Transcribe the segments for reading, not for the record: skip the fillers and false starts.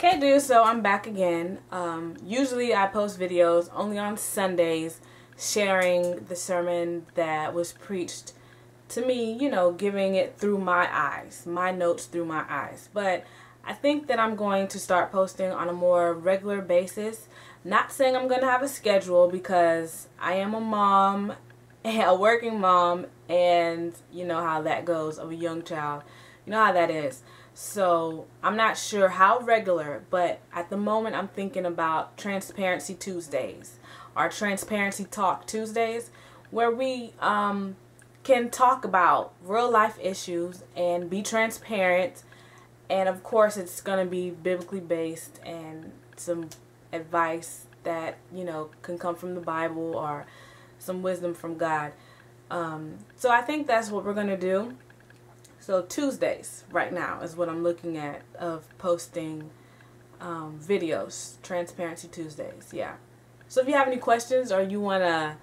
Okay, dude, so I'm back again. Usually I post videos only on Sundays sharing the sermon that was preached to me, you know, giving it through my eyes, my notes through my eyes. But I think that I'm going to start posting on a more regular basis. Not saying I'm going to have a schedule because I am a mom, a working mom, and you know how that goes of a young child. You know how that is. So I'm not sure how regular, but at the moment I'm thinking about Transparency Tuesdays or Transparency Talk Tuesdays, where we can talk about real life issues and be transparent. And of course it's going to be biblically based and some advice that, you know, can come from the Bible or some wisdom from God. So I think that's what we're going to do. So Tuesdays right now is what I'm looking at of posting videos. Transparency Tuesdays, yeah. So if you have any questions or you want to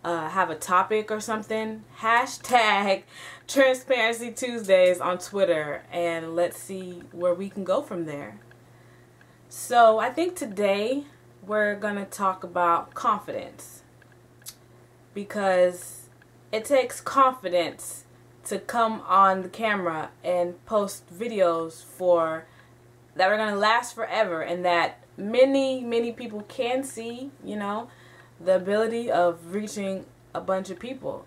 have a topic or something, hashtag Transparency Tuesdays on Twitter, and let's see where we can go from there. So I think today we're going to talk about confidence, because it takes confidence to come on the camera and post videos that are going to last forever and that many people can see, you know, the ability of reaching a bunch of people.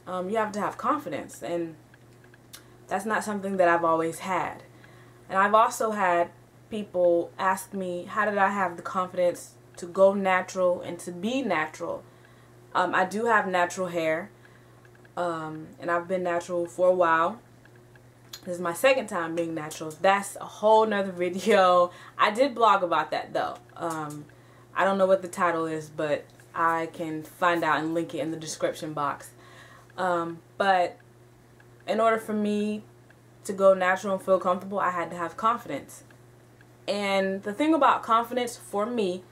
You have to have confidence, and that's not something that I've always had. And I've also had people ask me, how did I have the confidence to go natural and to be natural? I do have natural hair. And I've been natural for a while. This is my second time being natural. That's a whole nother video. I did blog about that though. I don't know what the title is, but I can find out and link it in the description box. But in order for me to go natural and feel comfortable, I had to have confidence. And the thing about confidence for me,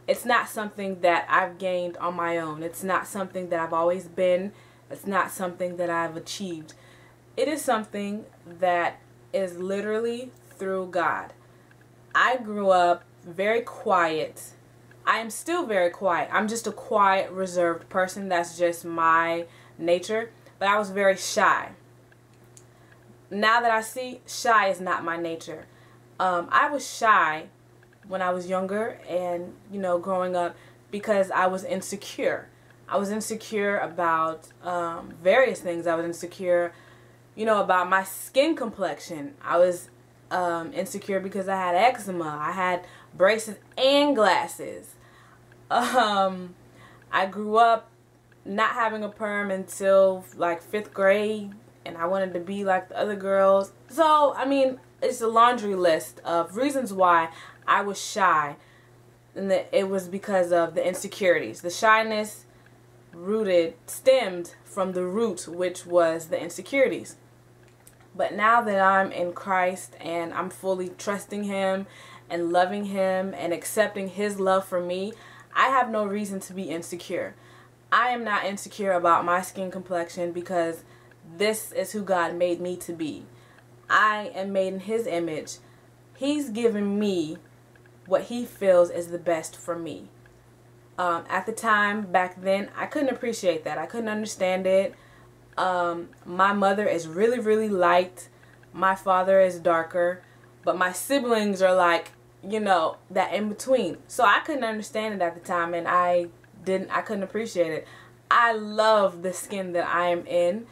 it's not something that I've gained on my own. It's not something that I've always been. It's not something that I've achieved. It is something that is literally through God. I grew up very quiet. I am still very quiet. I'm just a quiet, reserved person. That's just my nature. But I was very shy. Now that I see, shy is not my nature. I was shy when I was younger and, you know, growing up, because I was insecure. I was insecure about various things. I was insecure, you know, about my skin complexion. I was insecure because I had eczema. I had braces and glasses. I grew up not having a perm until like 5th grade, and I wanted to be like the other girls. So, I mean, it's a laundry list of reasons why I was shy. And it was because of the insecurities. The shyness stemmed from the root, which was the insecurities. But now that I'm in Christ and I'm fully trusting Him and loving Him and accepting His love for me, I have no reason to be insecure. I am not insecure about my skin complexion, because this is who God made me to be. I am made in His image. He's given me what He feels is the best for me. At the time, back then, I couldn't appreciate that. I couldn't understand it. My mother is really light. My father is darker. But my siblings are like, you know, that in between. So I couldn't understand it at the time, and I couldn't appreciate it. I love the skin that I am in,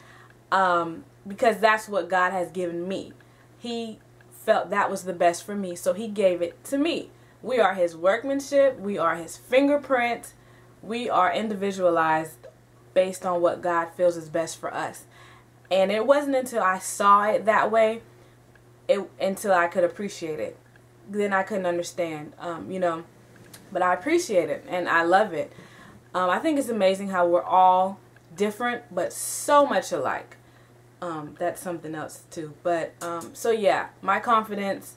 because that's what God has given me. He felt that was the best for me, so He gave it to me. We are His workmanship. We are His fingerprint. We are individualized based on what God feels is best for us. And it wasn't until I saw it that way, until I could appreciate it. Then I couldn't understand, you know. But I appreciate it, and I love it. I think it's amazing how we're all different, but so much alike. That's something else too. But so yeah, my confidence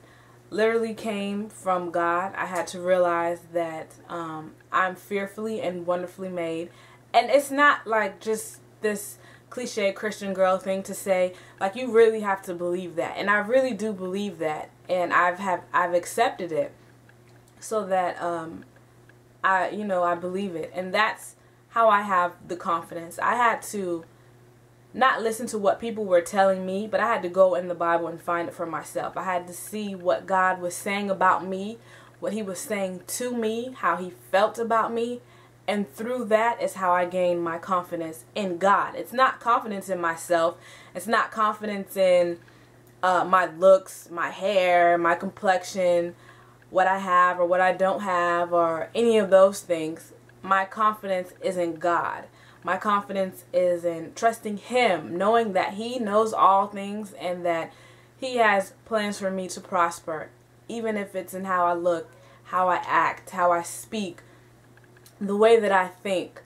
literally came from God. I had to realize that I'm fearfully and wonderfully made. And it's not like just this cliche Christian girl thing to say. Like, you really have to believe that. And I really do believe that. and I've accepted it, so that I believe it, and that's how I have the confidence. I had to not listen to what people were telling me, but I had to go in the Bible and find it for myself. I had to see what God was saying about me, what he was saying to me, how he felt about me, and through that is how I gained my confidence in God. It's not confidence in myself. It's not confidence in my looks, my hair, my complexion, what I have or what I don't have, or any of those things. My confidence is in God. My confidence is in trusting him, knowing that he knows all things and that he has plans for me to prosper, even if it's in how I look, how I act, how I speak, the way that I think.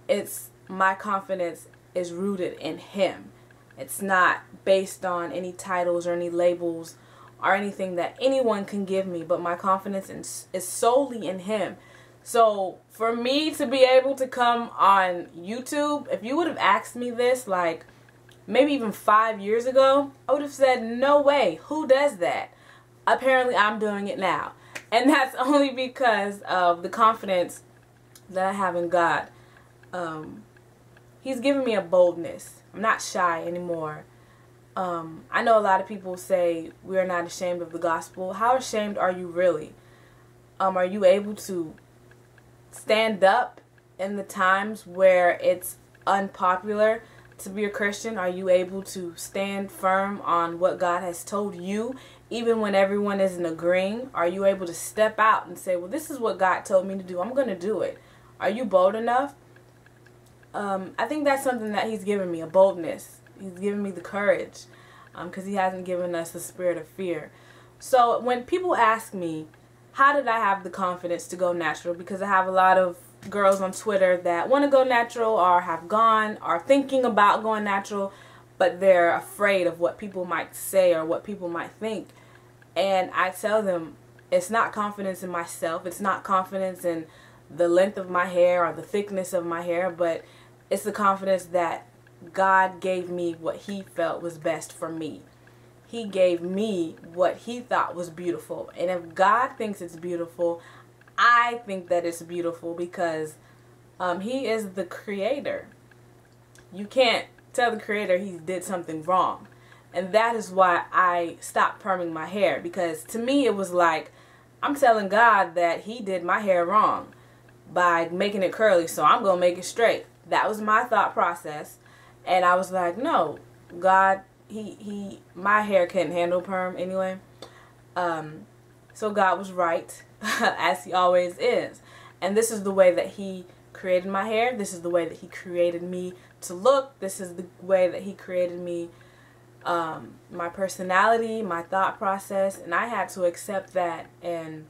It's my confidence is rooted in him. It's not based on any titles or any labels or anything that anyone can give me, but my confidence is solely in him. So for me to be able to come on YouTube, if you would have asked me this like maybe even 5 years ago, I would have said, no way, who does that? Apparently I'm doing it now. And that's only because of the confidence that I have in God. He's given me a boldness. I'm not shy anymore. I know a lot of people say we are not ashamed of the gospel. How ashamed are you really? Are you able to stand up in the times where it's unpopular to be a Christian? Are you able to stand firm on what God has told you, even when everyone isn't agreeing? Are you able to step out and say, well, this is what God told me to do, I'm going to do it? Are you bold enough? I think that's something that he's given me, a boldness. He's given me the courage, because he hasn't given us the spirit of fear. So when people ask me, how did I have the confidence to go natural? Because I have a lot of girls on Twitter that want to go natural or have gone or thinking about going natural, but they're afraid of what people might say or what people might think. And I tell them, it's not confidence in myself. It's not confidence in the length of my hair or the thickness of my hair, but it's the confidence that God gave me what he felt was best for me. He gave me what he thought was beautiful. And if God thinks it's beautiful, I think that it's beautiful, because he is the creator. You can't tell the creator he did something wrong. And that is why I stopped perming my hair, because to me it was like, I'm telling God that he did my hair wrong by making it curly, so I'm going to make it straight. That was my thought process. And I was like, no, God, my hair couldn't handle perm anyway. So God was right, as he always is. And this is the way that he created my hair. This is the way that he created me to look. This is the way that he created me, my personality, my thought process. And I had to accept that. And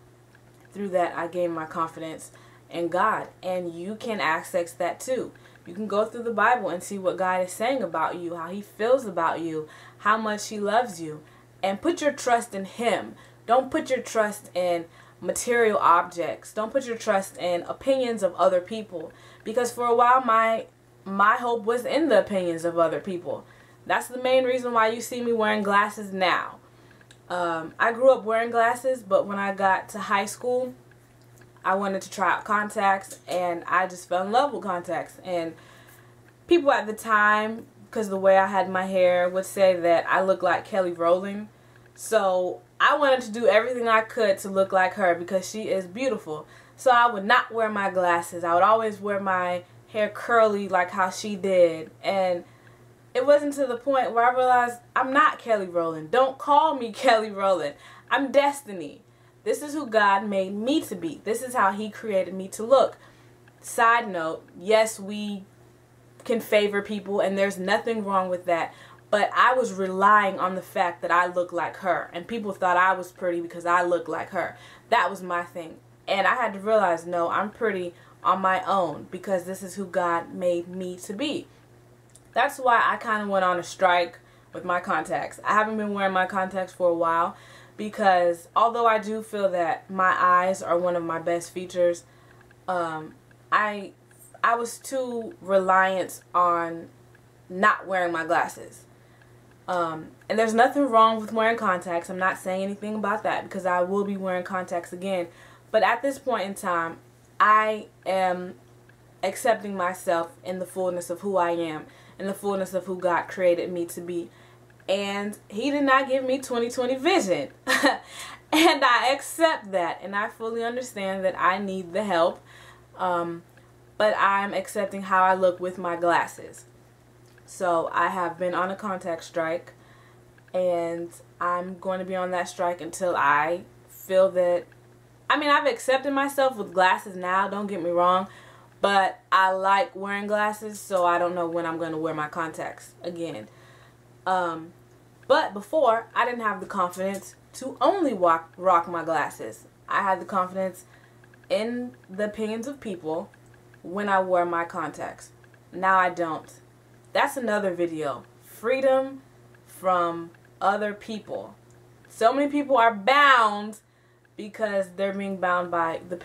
through that, I gained my confidence in God. And you can access that too. You can go through the Bible and see what God is saying about you, how he feels about you, how much he loves you, and put your trust in him. Don't put your trust in material objects. Don't put your trust in opinions of other people, because for a while my hope was in the opinions of other people. That's the main reason why you see me wearing glasses now. I grew up wearing glasses, but when I got to high school, I wanted to try out contacts, and I just fell in love with contacts. And people at the time, because the way I had my hair, would say that I looked like Kelly Rowland. So I wanted to do everything I could to look like her, because she is beautiful. So I would not wear my glasses. I would always wear my hair curly like how she did. And it wasn't to the point where I realized I'm not Kelly Rowland. Don't call me Kelly Rowland. I'm Destiny. This is who God made me to be. This is how he created me to look. Side note, yes, we can favor people, and there's nothing wrong with that. But I was relying on the fact that I looked like her, and people thought I was pretty because I looked like her. That was my thing. And I had to realize, no, I'm pretty on my own, because this is who God made me to be. That's why I kind of went on a strike with my contacts. I haven't been wearing my contacts for a while, because although I do feel that my eyes are one of my best features, I was too reliant on not wearing my glasses. And there's nothing wrong with wearing contacts. I'm not saying anything about that because I will be wearing contacts again. But at this point in time, I am accepting myself in the fullness of who I am, in the fullness of who God created me to be. And He did not give me 20/20 vision. And I accept that, and I fully understand that I need the help. But I'm accepting how I look with my glasses. So I have been on a contact strike, and I'm going to be on that strike until I feel that, I mean, I've accepted myself with glasses now, don't get me wrong, but I like wearing glasses, so I don't know when I'm going to wear my contacts again. But before, I didn't have the confidence to only rock my glasses. I had the confidence in the opinions of people when I wore my contacts. Now I don't. That's another video. Freedom from other people. So many people are bound because they're being bound by the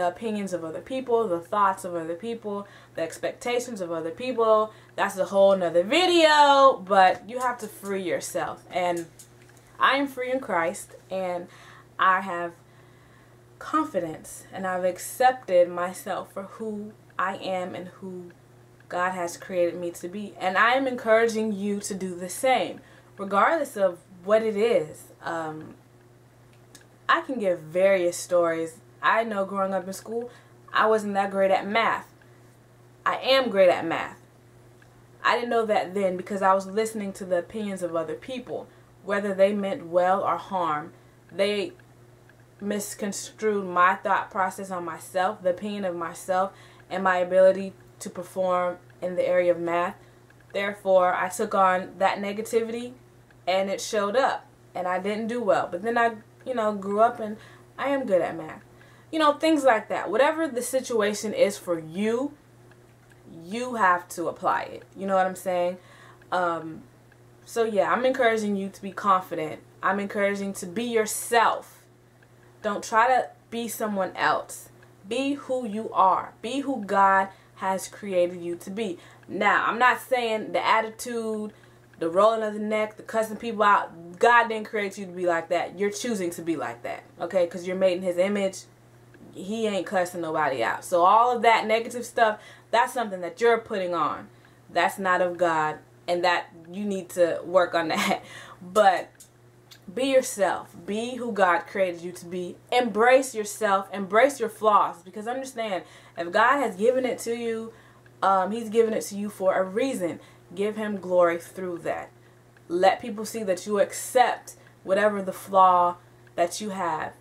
opinions of other people, the thoughts of other people, the expectations of other people. That's a whole nother video, but you have to free yourself. And I am free in Christ, and I have confidence, and I've accepted myself for who I am and who God has created me to be. And I am encouraging you to do the same, regardless of what it is. I can give various stories. I know growing up in school, I wasn't that great at math. I am great at math. I didn't know that then because I was listening to the opinions of other people, whether they meant well or harm. They misconstrued my thought process on myself, the opinion of myself, and my ability to perform in the area of math. Therefore, I took on that negativity, and it showed up, and I didn't do well. But then I, grew up, and I am good at math. Things like that. Whatever the situation is for you, you have to apply it. You know what I'm saying? So yeah, I'm encouraging you to be confident. I'm encouraging to be yourself. Don't try to be someone else. Be who you are. Be who God has created you to be. Now, I'm not saying the attitude, the rolling of the neck, the cussing people out. God didn't create you to be like that. You're choosing to be like that. Okay? Because you're made in His image. He ain't cussing nobody out. So all of that negative stuff, that's something that you're putting on. That's not of God. And that you need to work on that. But be yourself. Be who God created you to be. Embrace yourself. Embrace your flaws. Because understand, if God has given it to you, He's given it to you for a reason. Give Him glory through that. Let people see that you accept whatever the flaw that you have,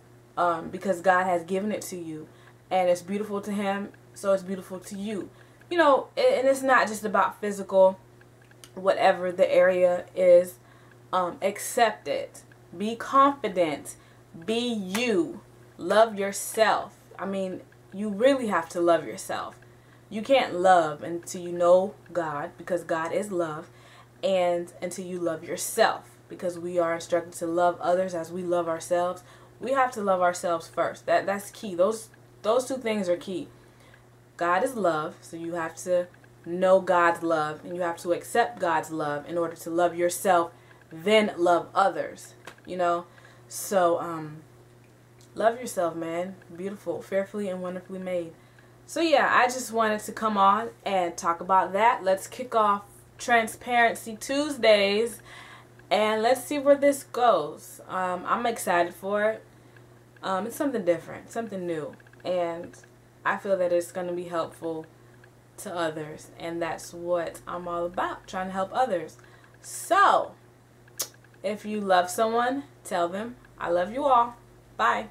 because God has given it to you. And it's beautiful to Him, so it's beautiful to you. And it's not just about physical, whatever the area is. Accept it. Be confident. Be you. Love yourself. I mean, you really have to love yourself. You can't love until you know God, because God is love, and until you love yourself, because we are instructed to love others as we love ourselves. We have to love ourselves first. That's key. Those two things are key. God is love, so you have to know God's love, and you have to accept God's love in order to love yourself, then love others. So love yourself, man. Beautiful, fearfully and wonderfully made. So yeah, I just wanted to come on and talk about that. Let's kick off Transparency Tuesdays, and let's see where this goes. I'm excited for it. It's something different, something new, and I feel that it's going to be helpful to others, and that's what I'm all about, trying to help others. So if you love someone, tell them I love you all. Bye.